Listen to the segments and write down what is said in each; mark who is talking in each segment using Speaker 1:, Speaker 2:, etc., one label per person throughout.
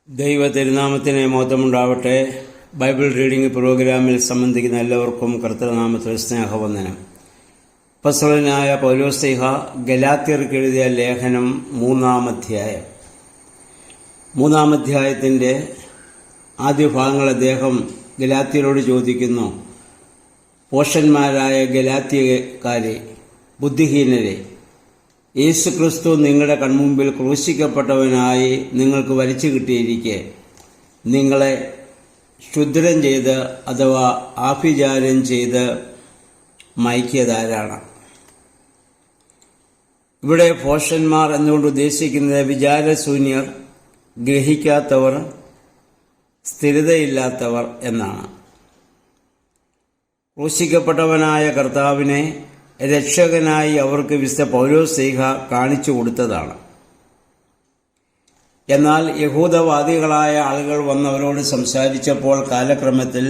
Speaker 1: ദൈവ തിരുനാമത്തിന് മഹത്വമുണ്ടാവട്ടെ. Bible reading പ്രോഗ്രാമിൽ സംബന്ധിക്കുന്ന എല്ലാവർക്കും കർത്തൃനാമത്തിൽ സ്നേഹവന്ദനം. അപ്പോസ്തലനായ പൗലോസ്ലീഹ ഗലാത്യർക്ക് എഴുതിയ ലേഖനം മൂന്നാം അധ്യായത്തിൻ്റെ ആദ്യ ഭാഗങ്ങൾ അദ്ദേഹം ഗലാത്യരോട് ചോദിക്കുന്നു. പോഷന്മാരായ ഗലാത്യക്കാരെ, ബുദ്ധിഹീനരെ, യേശുക്രിസ്തു നിങ്ങളുടെ കൺമുമ്പിൽ ക്രൂശിക്കപ്പെട്ടവനായി നിങ്ങൾക്ക് വലിച്ചു കിട്ടിയിരിക്കെ നിങ്ങളെ ക്ഷുദ്രം ചെയ്ത് അഥവാ ആഭിചാരം ചെയ്ത് മയക്കിയതാരാണ്? ഇവിടെ പോഷന്മാർ എന്നുകൊണ്ട് ഉദ്ദേശിക്കുന്നത് വിചാരശൂന്യർ, ഗ്രഹിക്കാത്തവർ, സ്ഥിരതയില്ലാത്തവർ എന്നാണ്. ക്രൂശിക്കപ്പെട്ടവനായ കർത്താവിനെ രക്ഷകനായി അവർക്ക് വിശുദ്ധ പൗലോസ്ലീഹ കാണിച്ചു കൊടുത്തതാണ്. എന്നാൽ യഹൂദവാദികളായ ആളുകൾ വന്നവരോട് സംസാരിച്ചപ്പോൾ കാലക്രമത്തിൽ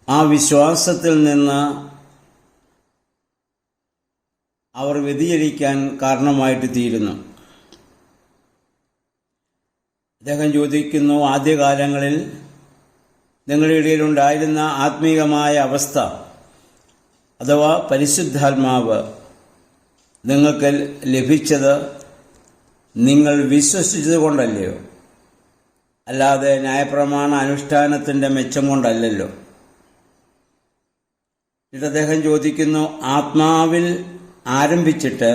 Speaker 1: ആ വിശ്വാസത്തിൽ നിന്ന് അവർ വ്യതിചലിക്കാൻ കാരണമായിട്ട് തീരുന്നു. അദ്ദേഹം ചോദിക്കുന്നു, ആദ്യകാലങ്ങളിൽ നിങ്ങളുടെ ഇടയിലുണ്ടായിരുന്ന ആത്മീകമായ അവസ്ഥ അഥവാ പരിശുദ്ധാത്മാവ് നിങ്ങൾക്ക് ലഭിച്ചത് നിങ്ങൾ വിശ്വസിച്ചതുകൊണ്ടല്ലയോ? അല്ലാതെ ന്യായപ്രമാണ അനുഷ്ഠാനത്തിൻ്റെ മെച്ചം കൊണ്ടല്ലല്ലോ. എന്നിട്ട് അദ്ദേഹം ചോദിക്കുന്നു, ആത്മാവിൽ ആരംഭിച്ചിട്ട്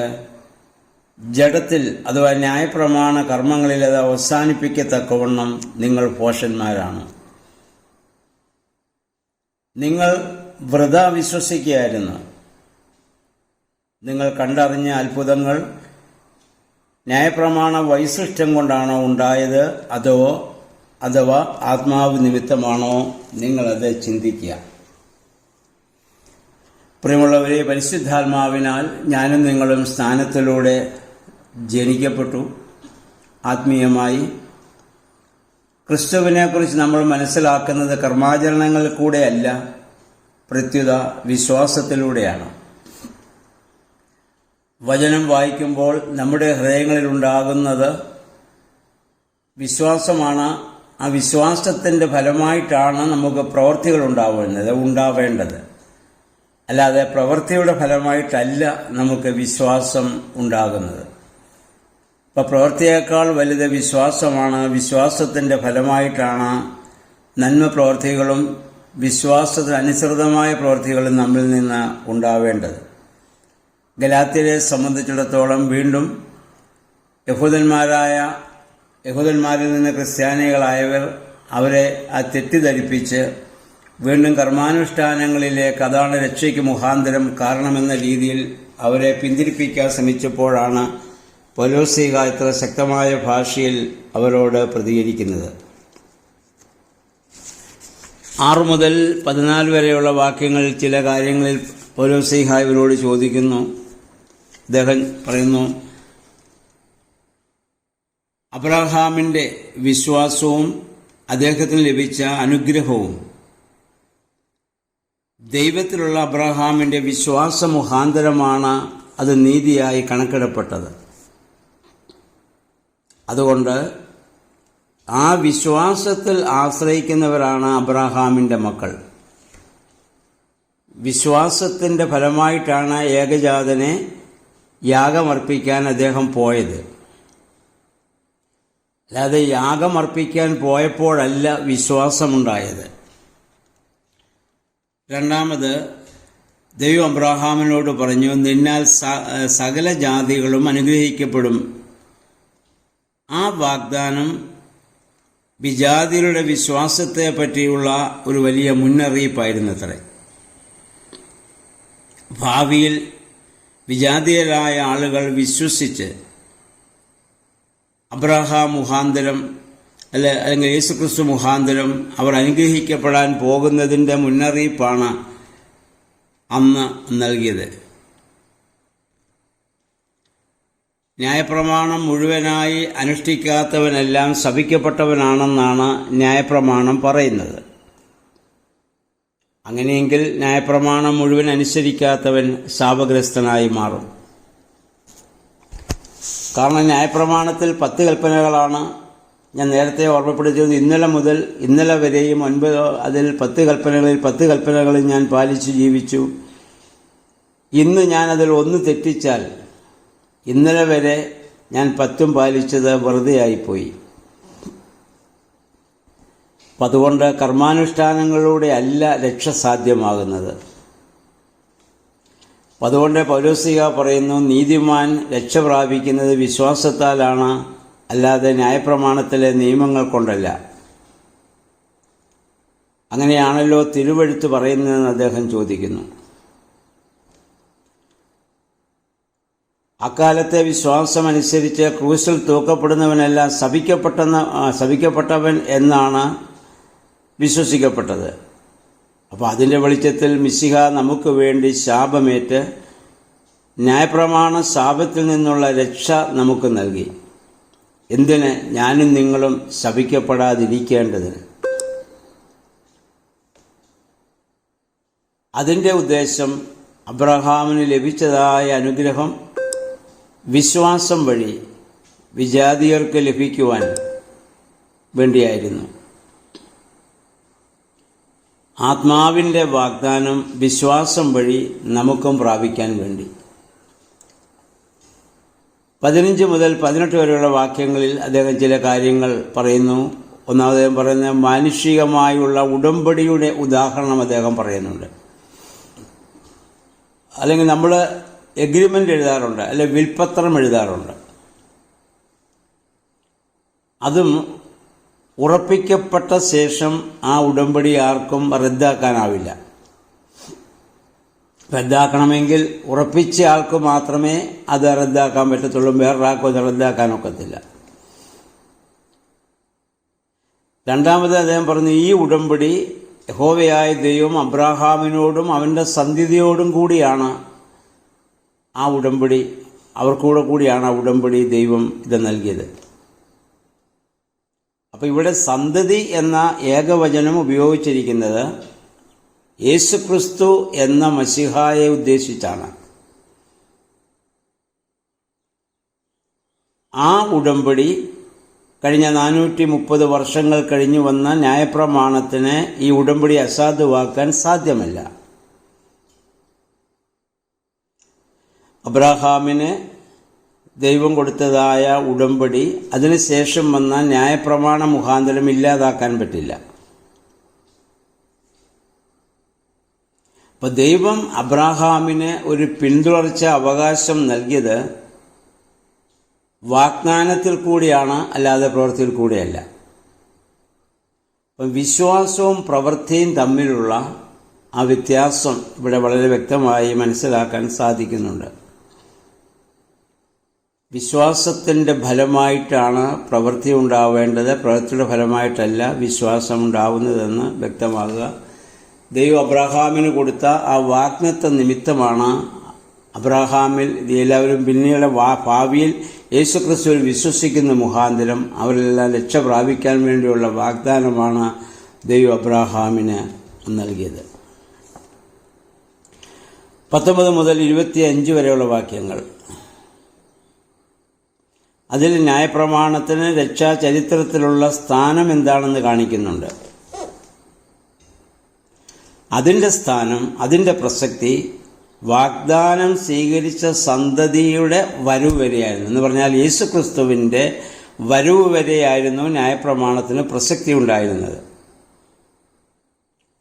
Speaker 1: ജഡത്തിൽ അഥവാ ന്യായപ്രമാണ കർമ്മങ്ങളിൽ അത് അവസാനിപ്പിക്കത്തക്കവണ്ണം നിങ്ങൾ ഭോഷന്മാരാണ്. നിങ്ങൾ വൃഥാ വിശ്വസിക്കുകയായിരുന്നു. നിങ്ങൾ കണ്ടറിഞ്ഞ അത്ഭുതങ്ങൾ ന്യായപ്രമാണ വൈശിഷ്ട്യം കൊണ്ടാണോ ഉണ്ടായത് അഥവാ ആത്മാവ് നിമിത്തമാണോ? നിങ്ങളത് ചിന്തിക്കുക. പ്രിയമുള്ളവരെ, പരിശുദ്ധാത്മാവിനാൽ ഞാനും നിങ്ങളും സ്നാനത്തിലൂടെ ജനിക്കപ്പെട്ടു. ആത്മീയമായി ക്രിസ്തുവിനെക്കുറിച്ച് നമ്മൾ മനസ്സിലാക്കുന്നത് കർമാചരണങ്ങളിൽ കൂടെയല്ല, പ്രത്യുത വിശ്വാസത്തിലൂടെയാണ്. വചനം വായിക്കുമ്പോൾ നമ്മുടെ ഹൃദയങ്ങളിലുണ്ടാകുന്നത് വിശ്വാസമാണ്. ആ വിശ്വാസത്തിൻ്റെ ഫലമായിട്ടാണ് നമുക്ക് പ്രവൃത്തികൾ ഉണ്ടാവേണ്ടത്. അല്ലാതെ പ്രവൃത്തിയുടെ ഫലമായിട്ടല്ല നമുക്ക് വിശ്വാസം ഉണ്ടാകുന്നത്. അപ്പോൾ പ്രവൃത്തിയേക്കാൾ വലുത് വിശ്വാസമാണ്. വിശ്വാസത്തിൻ്റെ ഫലമായിട്ടാണ് നന്മ പ്രവൃത്തികളും വിശ്വാസത്തിന് അനുസൃതമായ പ്രവൃത്തികളും നമ്മിൽ നിന്ന് ഉണ്ടാവേണ്ടത്. ഗലാത്യരെ സംബന്ധിച്ചിടത്തോളം വീണ്ടും യഹൂദന്മാരിൽ നിന്ന് ക്രിസ്ത്യാനികളായവർ അവരെ തെറ്റിദ്ധരിപ്പിച്ച് വീണ്ടും കർമാനുഷ്ഠാനങ്ങളിലേക്ക്, അതാണ് രക്ഷയ്ക്ക് മുഖാന്തരം കാരണമെന്ന രീതിയിൽ അവരെ പിന്തിരിപ്പിക്കാൻ ശ്രമിച്ചപ്പോഴാണ് പൗലോസ്ലീഹ ഇത്ര ശക്തമായ ഭാഷയിൽ അവരോട് പ്രതികരിക്കുന്നത്. 6 മുതൽ 14 വരെയുള്ള വാക്യങ്ങളിൽ ചില കാര്യങ്ങളിൽ പൗലോസ്ലീഹ ഇവരോട് ചോദിക്കുന്നു. അദ്ദേഹം പറയുന്നു, അബ്രഹാമിൻ്റെ വിശ്വാസവും അദ്ദേഹത്തിന് ലഭിച്ച അനുഗ്രഹവും ദൈവത്തിലുള്ള അബ്രഹാമിൻ്റെ വിശ്വാസ മുഖാന്തരമാണ് അത് നീതിയായി കണക്കിടപ്പെട്ടത്. അതുകൊണ്ട് ആ വിശ്വാസത്തിൽ ആശ്രയിക്കുന്നവരാണ് അബ്രഹാമിൻ്റെ മക്കൾ. വിശ്വാസത്തിൻ്റെ ഫലമായിട്ടാണ് ഏകജാതനെ യാഗമർപ്പിക്കാൻ അദ്ദേഹം പോയത്. അല്ലാതെ യാഗമർപ്പിക്കാൻ പോയപ്പോഴല്ല വിശ്വാസമുണ്ടായത്. രണ്ടാമത്, ദൈവം അബ്രഹാമിനോട് പറഞ്ഞു, നിന്നാൽ സകല ജാതികളും അനുഗ്രഹിക്കപ്പെടും. ആ വാഗ്ദാനം വിജാതികളുടെ വിശ്വാസത്തെ പറ്റിയുള്ള ഒരു വലിയ മുന്നറിയിപ്പായിരുന്നത്രേ. ഭാവിയിൽ വിജാതീയരായ ആളുകൾ വിശ്വസിച്ച് അബ്രഹാം മുഖാന്തരം അല്ലെങ്കിൽ യേശുക്രിസ്തു മുഖാന്തരം അവർ അനുഗ്രഹിക്കപ്പെടാൻ പോകുന്നതിൻ്റെ മുന്നറിയിപ്പാണ് അന്ന് നൽകിയത്. ന്യായപ്രമാണം മുഴുവനായി അനുഷ്ഠിക്കാത്തവനെല്ലാം ശപിക്കപ്പെട്ടവനാണെന്നാണ് ന്യായപ്രമാണം പറയുന്നത്. അങ്ങനെയെങ്കിൽ ന്യായപ്രമാണം മുഴുവൻ അനുസരിക്കാത്തവൻ ശാപഗ്രസ്തനായി മാറും. കാരണം ന്യായപ്രമാണത്തിൽ 10 കൽപ്പനകളാണ്, ഞാൻ നേരത്തെ ഓർമ്മപ്പെടുത്തിയത് ഇന്നലെ വരെയും 10 കൽപ്പനകളിൽ 10 കൽപ്പനകളും ഞാൻ പാലിച്ചു ജീവിച്ചു. ഇന്ന് ഞാനതിൽ ഒന്ന് തെറ്റിച്ചാൽ ഇന്നലെ വരെ ഞാൻ 10 പാലിച്ചത് വെറുതെ ആയിപ്പോയി. അപ്പം അതുകൊണ്ട് കർമാനുഷ്ഠാനങ്ങളിലൂടെ അല്ല രക്ഷ സാധ്യമാകുന്നത്. അപ്പം അതുകൊണ്ട് പൗലോസ്ലീഹ പറയുന്നു, നീതിമാൻ രക്ഷ പ്രാപിക്കുന്നത് വിശ്വാസത്താലാണ്, അല്ലാതെ ന്യായപ്രമാണത്തിലെ നിയമങ്ങൾ കൊണ്ടല്ല. അങ്ങനെയാണല്ലോ തിരുവെഴുത്ത് പറയുന്നതെന്ന് അദ്ദേഹം ചോദിക്കുന്നു. അക്കാലത്തെ വിശ്വാസമനുസരിച്ച് ക്രൂശിൽ തൂക്കപ്പെടുന്നവനെല്ലാം ശപിക്കപ്പെട്ടവൻ എന്നാണ് വിശ്വസിക്കപ്പെട്ടത്. അപ്പോൾ അതിൻ്റെ വെളിച്ചത്തിൽ മിശിഹ നമുക്ക് വേണ്ടി ശാപമേറ്റ് ന്യായപ്രമാണ ശാപത്തിൽ നിന്നുള്ള രക്ഷ നമുക്ക് നൽകി. എന്തിന്? ഞാനും നിങ്ങളും ശപിക്കപ്പെടാതിരിക്കേണ്ടതിന്. അതിൻ്റെ ഉദ്ദേശം അബ്രഹാമിന് ലഭിച്ചതായ അനുഗ്രഹം വിശ്വാസം വഴി വിജാതിയർക്ക് ലഭിക്കുവാൻ വേണ്ടിയായിരുന്നു. ആത്മാവിൻ്റെ വാഗ്ദാനം വിശ്വാസം വഴി നമുക്കും പ്രാപിക്കാൻ വേണ്ടി. 15 മുതൽ 18 വരെയുള്ള വാക്യങ്ങളിൽ അദ്ദേഹം ചില കാര്യങ്ങൾ പറയുന്നു. ഒന്നാമത് അദ്ദേഹം പറയുന്ന മാനുഷികമായുള്ള ഉടമ്പടിയുടെ ഉദാഹരണം അദ്ദേഹം പറയുന്നുണ്ട്. അല്ലെങ്കിൽ നമ്മൾ എഗ്രിമെൻ്റ് എഴുതാറുണ്ട്, അല്ലെങ്കിൽ വിൽപ്പത്രം എഴുതാറുണ്ട്. അതും ഉറപ്പിക്കപ്പെട്ട ശേഷം ആ ഉടമ്പടി ആർക്കും റദ്ദാക്കാനാവില്ല. റദ്ദാക്കണമെങ്കിൽ ഉറപ്പിച്ച ആൾക്ക് മാത്രമേ അത് റദ്ദാക്കാൻ പറ്റത്തുള്ളൂ, വേറൊരാൾക്കും അത് റദ്ദാക്കാനൊക്കത്തില്ല. രണ്ടാമത് അദ്ദേഹം പറഞ്ഞു, ഈ ഉടമ്പടി യഹോവയായ ദൈവം അബ്രാഹാമിനോടും അവൻ്റെ സന്തതിയോടും കൂടിയാണ് ആ ഉടമ്പടി, കൂടിയാണ് ആ ഉടമ്പടി ദൈവം ഇത് നൽകിയത്. അപ്പോൾ ഇവിടെ സന്തതി എന്ന ഏകവചനം ഉപയോഗിച്ചിരിക്കുന്നത് യേശുക്രിസ്തു എന്ന മശിഹായെ ഉദ്ദേശിച്ചാണ്. ആ ഉടമ്പടി കഴിഞ്ഞ 430 വർഷങ്ങൾ കഴിഞ്ഞു വന്ന ന്യായപ്രമാണത്തിന് ഈ ഉടമ്പടി അസാധുവാക്കാൻ സാധ്യമല്ല. അബ്രഹാമിന് ദൈവം കൊടുത്തതായ ഉടമ്പടി അതിനുശേഷം വന്ന ന്യായപ്രമാണ മുഖാന്തരം ഇല്ലാതാക്കാൻ പറ്റില്ല. അപ്പോൾ ദൈവം അബ്രഹാമിന് ഒരു പിന്തുടർച്ച അവകാശം നൽകിയത് വാഗ്ദാനത്തിൽ കൂടിയാണ്, അല്ലാതെ പ്രവൃത്തിയിൽ കൂടിയല്ല. അപ്പം വിശ്വാസവും പ്രവൃത്തിയും തമ്മിലുള്ള ആ വ്യത്യാസം ഇവിടെ വളരെ വ്യക്തമായി മനസ്സിലാക്കാൻ സാധിക്കുന്നുണ്ട്. വിശ്വാസത്തിൻ്റെ ഫലമായിട്ടാണ് പ്രവൃത്തി ഉണ്ടാവേണ്ടത്, പ്രവൃത്തിയുടെ ഫലമായിട്ടല്ല വിശ്വാസം ഉണ്ടാവുന്നതെന്ന് വ്യക്തമാകുക. ദൈവം അബ്രഹാമിന് കൊടുത്ത ആ വാഗ്ദത്ത നിമിത്തമാണ് അബ്രഹാമിൽ എല്ലാവരും പിന്നീട് ഭാവിയിൽ യേശുക്രിസ്തുവിൽ വിശ്വസിക്കുന്ന മുഖാന്തരം അവരെല്ലാം രക്ഷ പ്രാപിക്കാൻ വേണ്ടിയുള്ള വാഗ്ദാനമാണ് ദൈവം അബ്രഹാമിന് നൽകിയത്. 19 മുതൽ 25 വരെയുള്ള വാക്യങ്ങൾ. അതിൽ ന്യായപ്രമാണത്തിന് രക്ഷാചരിത്രത്തിലുള്ള സ്ഥാനം എന്താണെന്ന് കാണിക്കുന്നുണ്ട്. അതിൻ്റെ സ്ഥാനം, അതിൻ്റെ പ്രസക്തി വാഗ്ദാനം സ്വീകരിച്ച സന്തതിയുടെ വരവ് വരെയായിരുന്നു. എന്ന് പറഞ്ഞാൽ യേശുക്രിസ്തുവിൻ്റെ വരവ് വരെയായിരുന്നു ന്യായപ്രമാണത്തിന് പ്രസക്തി ഉണ്ടായിരുന്നത്.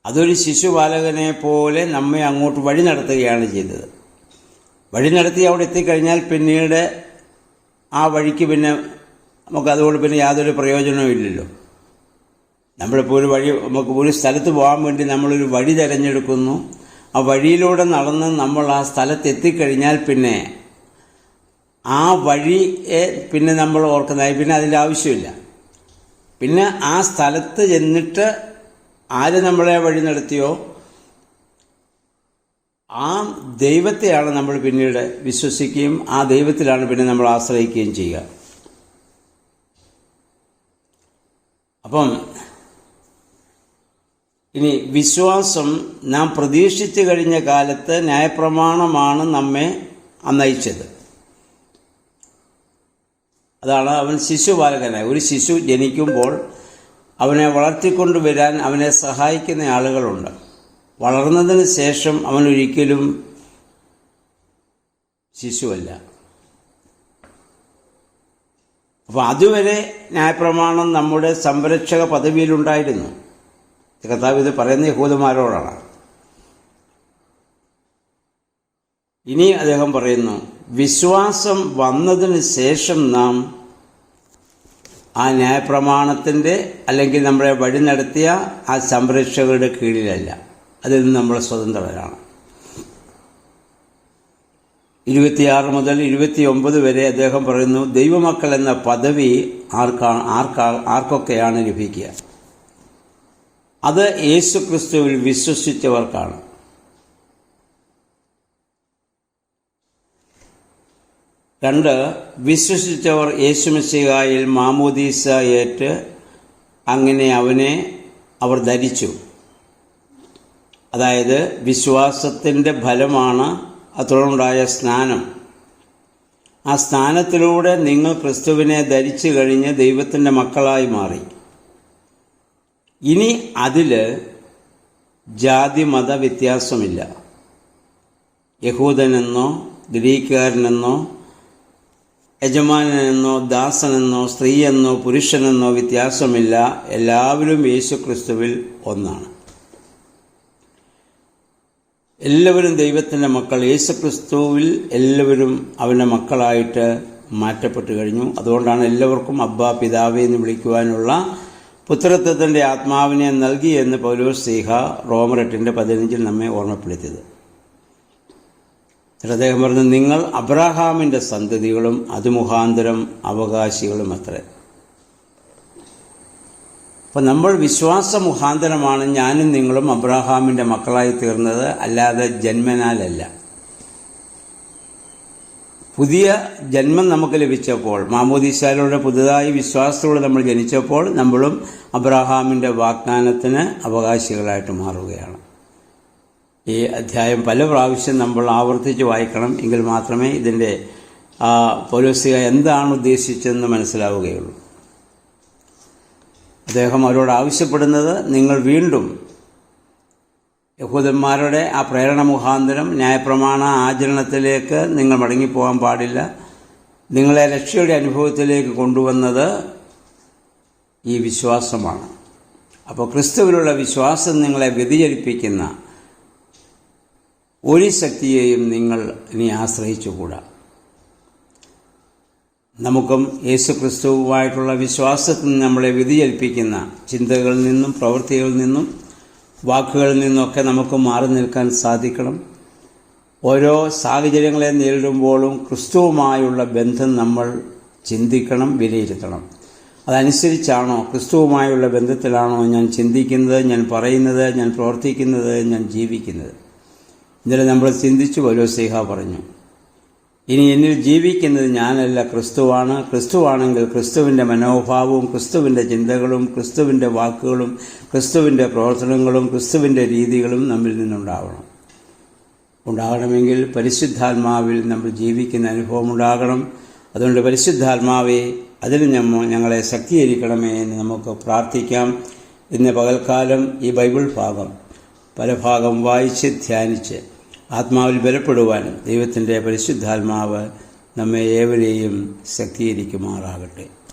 Speaker 1: അതൊരു ശിശുപാലകനെ പോലെ നമ്മെ അങ്ങോട്ട് വഴി നടത്തുകയാണ് ചെയ്തത്. വഴി നടത്തി അവിടെ എത്തിക്കഴിഞ്ഞാൽ പിന്നീട് ആ വഴിക്ക് പിന്നെ അതുകൊണ്ട് പിന്നെ യാതൊരു പ്രയോജനവും ഇല്ലല്ലോ. നമ്മളിപ്പോൾ നമുക്ക് ഒരു സ്ഥലത്ത് പോകാൻ വേണ്ടി നമ്മളൊരു വഴി തിരഞ്ഞെടുക്കുന്നു. ആ വഴിയിലൂടെ നടന്ന് നമ്മൾ ആ സ്ഥലത്ത് എത്തിക്കഴിഞ്ഞാൽ പിന്നെ ആ വഴിയെ പിന്നെ നമ്മൾ ഓർക്കുന്നതായി പിന്നെ അതിൻ്റെ ആവശ്യമില്ല. പിന്നെ ആ സ്ഥലത്ത് ചെന്നിട്ട് ആര് നമ്മളെ വഴി നടത്തിയോ ആ ദൈവത്തെയാണ് നമ്മൾ പിന്നീട് വിശ്വസിക്കുകയും ആ ദൈവത്തിലാണ് പിന്നെ നമ്മൾ ആശ്രയിക്കുകയും ചെയ്യുക. അപ്പം ഇനി വിശ്വാസം നാം പ്രതീക്ഷിച്ചു കഴിഞ്ഞ കാലത്ത് ന്യായപ്രമാണമാണ് നമ്മെ നയിച്ചത്. അതാണ് അവൻ ശിശുപാലകനായി. ഒരു ശിശു ജനിക്കുമ്പോൾ അവനെ വളർത്തിക്കൊണ്ടുവരാൻ അവനെ സഹായിക്കുന്ന ആളുകളുണ്ട്. വളർന്നതിന് ശേഷം അവൻ ഒരിക്കലും ശിശുവല്ല. അപ്പോൾ അതുവരെ ന്യായപ്രമാണം നമ്മുടെ സംരക്ഷക പദവിയിലുണ്ടായിരുന്നു. കർത്താവ് ഇത് പറയുന്ന യഹൂദന്മാരോടാണ്. ഇനി അദ്ദേഹം പറയുന്നു, വിശ്വാസം വന്നതിന് ശേഷം നാം ആ ന്യായപ്രമാണത്തിൻ്റെ അല്ലെങ്കിൽ നമ്മളെ വഴി നടത്തിയ ആ സംരക്ഷകരുടെ കീഴിലല്ല, അതിൽ നിന്ന് നമ്മൾ സ്വതന്ത്രരാണ്. 26 മുതൽ 29 വരെ അദ്ദേഹം പറയുന്നു, ദൈവമക്കൾ എന്ന പദവി ആർക്കൊക്കെയാണ് ലഭിക്കുക? അത് യേശുക്രിസ്തുവിൽ വിശ്വസിച്ചവർക്കാണ്. രണ്ട്, വിശ്വസിച്ചവർ യേശുമിശിഹായിൽ മാമോദീസ ഏറ്റ് അങ്ങനെ അവനെ അവർ ധരിച്ചു. അതായത് വിശ്വാസത്തിൻ്റെ ഫലമാണ് അതുകൊണ്ടുണ്ടായ സ്നാനം. ആ സ്നാനത്തിലൂടെ നിങ്ങൾ ക്രിസ്തുവിനെ ധരിച്ചു കഴിഞ്ഞ് ദൈവത്തിൻ്റെ മക്കളായി മാറി. ഇനി അതിൽ ജാതി മത വ്യത്യാസമില്ല. യഹൂദനെന്നോ ഗ്രീക്കുകാരനെന്നോ യജമാനെന്നോ ദാസനെന്നോ സ്ത്രീയെന്നോ പുരുഷനെന്നോ വ്യത്യാസമില്ല. എല്ലാവരും യേശുക്രിസ്തുവിൽ ഒന്നാണ്. എല്ലാവരും ദൈവത്തിൻ്റെ മക്കൾ. യേശുക്രിസ്തുവിൽ എല്ലാവരും അവൻ്റെ മക്കളായിട്ട് മാറ്റപ്പെട്ടു കഴിഞ്ഞു. അതുകൊണ്ടാണ് എല്ലാവർക്കും അബ്ബാ പിതാവേ എന്ന് വിളിക്കുവാനുള്ള പുത്രത്വത്തിൻ്റെ ആത്മാവിനെ നൽകി എന്ന് പൗലോസ് ശ്ലീഹ റോമർ 8:15 നമ്മെ ഓർമ്മപ്പെടുത്തിയത്. അദ്ദേഹം പറഞ്ഞു, നിങ്ങൾ അബ്രാഹാമിൻ്റെ സന്തതികളും അത് മുഖാന്തരം അവകാശികളും അത്രേ. അപ്പം നമ്മൾ വിശ്വാസ മുഖാന്തരമാണ് ഞാനും നിങ്ങളും അബ്രാഹാമിൻ്റെ മക്കളായി തീർന്നത്, അല്ലാതെ ജന്മനാലല്ല. പുതിയ ജന്മം നമുക്ക് ലഭിച്ചപ്പോൾ, മാമോദീസായിലൂടെ പുതുതായി വിശ്വാസത്തോടെ നമ്മൾ ജനിച്ചപ്പോൾ നമ്മളും അബ്രാഹാമിൻ്റെ വാഗ്ദാനത്തിന് അവകാശികളായിട്ട് മാറുകയാണ്. ഈ അധ്യായം പല പ്രാവശ്യം നമ്മൾ ആവർത്തിച്ച് വായിക്കണം. എങ്കിൽ മാത്രമേ ഇതിൻ്റെ പൗലോസ്ലീഹ എന്താണ് ഉദ്ദേശിച്ചതെന്ന് മനസ്സിലാവുകയുള്ളൂ. അദ്ദേഹം അവരോട് ആവശ്യപ്പെടുന്നത്, നിങ്ങൾ വീണ്ടും യഹൂദന്മാരുടെ ആ പ്രേരണ മുഖാന്തരം ന്യായപ്രമാണ ആചരണത്തിലേക്ക് നിങ്ങൾ മടങ്ങിപ്പോകാൻ പാടില്ല. നിങ്ങളെ രക്ഷയുടെ അനുഭവത്തിലേക്ക് കൊണ്ടുവന്നത് ഈ വിശ്വാസമാണ്. അപ്പോൾ ക്രിസ്തുവിലുള്ള വിശ്വാസം നിങ്ങളെ വ്യതിചലിപ്പിക്കുന്ന ഒരു ശക്തിയെയും നിങ്ങൾ ഇനി ആശ്രയിച്ചുകൂടാ. നമുക്കും യേശുക്രിസ്തുവുമായിട്ടുള്ള വിശ്വാസത്തിൽ നിന്ന് നമ്മളെ വ്യതിചലിപ്പിക്കുന്ന ചിന്തകളിൽ നിന്നും പ്രവൃത്തികളിൽ നിന്നും വാക്കുകളിൽ നിന്നൊക്കെ നമുക്ക് മാറി നിൽക്കാൻ സാധിക്കണം. ഓരോ സാഹചര്യങ്ങളെ നേരിടുമ്പോഴും ക്രിസ്തുവുമായുള്ള ബന്ധം നമ്മൾ ചിന്തിക്കണം, വിലയിരുത്തണം. അതനുസരിച്ചാണോ, ക്രിസ്തുവുമായുള്ള ബന്ധത്തിലാണോ ഞാൻ ചിന്തിക്കുന്നത്, ഞാൻ പറയുന്നത്, ഞാൻ പ്രവർത്തിക്കുന്നത്, ഞാൻ ജീവിക്കുന്നത്? ഇന്നലെ നമ്മൾ ചിന്തിച്ചു. പൗലോസ് പറഞ്ഞു, ഇനി എന്നിൽ ജീവിക്കുന്നത് ഞാനല്ല, ക്രിസ്തുവാണ്. ക്രിസ്തുവാണെങ്കിൽ ക്രിസ്തുവിൻ്റെ മനോഭാവവും ക്രിസ്തുവിൻ്റെ ചിന്തകളും ക്രിസ്തുവിൻ്റെ വാക്കുകളും ക്രിസ്തുവിൻ്റെ പ്രവർത്തനങ്ങളും ക്രിസ്തുവിൻ്റെ രീതികളും നമ്മിൽ ഉണ്ടാകണമെങ്കിൽ പരിശുദ്ധാത്മാവിൽ നമ്മൾ ജീവിക്കുന്ന അനുഭവം ഉണ്ടാകണം. അതുകൊണ്ട് പരിശുദ്ധാത്മാവെ, അതിൽ ഞങ്ങളെ ശക്തീകരിക്കണമേ എന്ന് നമുക്ക് പ്രാർത്ഥിക്കാം. ഇന്ന് പകൽക്കാലം ഈ ബൈബിൾ ഭാഗം പല ഭാഗം വായിച്ച് ധ്യാനിച്ച് ആത്മാവിൽ ബലപ്പെടുവാൻ ദൈവത്തിൻ്റെ പരിശുദ്ധാത്മാവ് നമ്മെ ഏവരെയും ശക്തീകരിക്കുമാറാകട്ടെ.